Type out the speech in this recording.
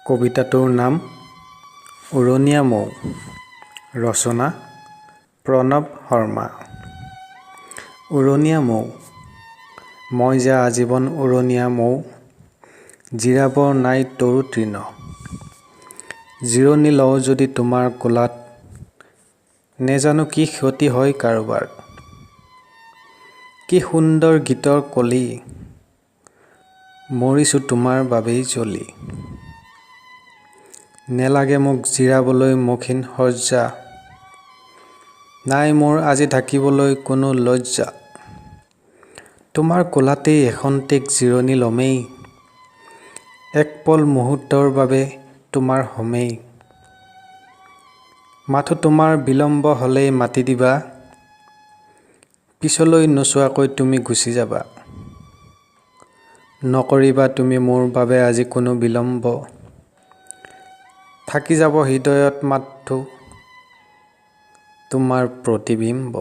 কবিতাটোৰ নাম উৰণীয়া মৌ। ৰচনা প্ৰণৱ শৰ্মা। উৰণীয়া মৌ, মই যে আজীৱন উৰণীয়া মৌ, জিৰাব নাই তৰু তৃণ। জিৰণি লওঁ যদি তোমাৰ কোলাত, নেজানো কি ক্ষতি হয় কাৰোবাৰ। কি সুন্দৰ গীতৰ কলি, মৰিছোঁ তোমাৰ বাবেই জ্বলি। নেলাগে মোক জিৰাবলৈ মসৃণ সজ্জা, নাই মোৰ আজি ঢাকিবলৈ কোনো লজ্জা। তোমাৰ কোলাতেই এখন্তেক জিৰণি লমেই, এক পল মুহূৰ্তৰ বাবে তোমাৰ হমেই। মাথো তোমাৰ বিলম্ব হ'লেই মাতি দিবা, পিছলৈ নোচোৱাকৈ তুমি গুচি যাবা। নকৰিবা তুমি মোৰ বাবে আজি কোনো বিলম্ব, থাকি যাব হৃদয়ত মাথো তোমাৰ প্ৰতিবিম্ব।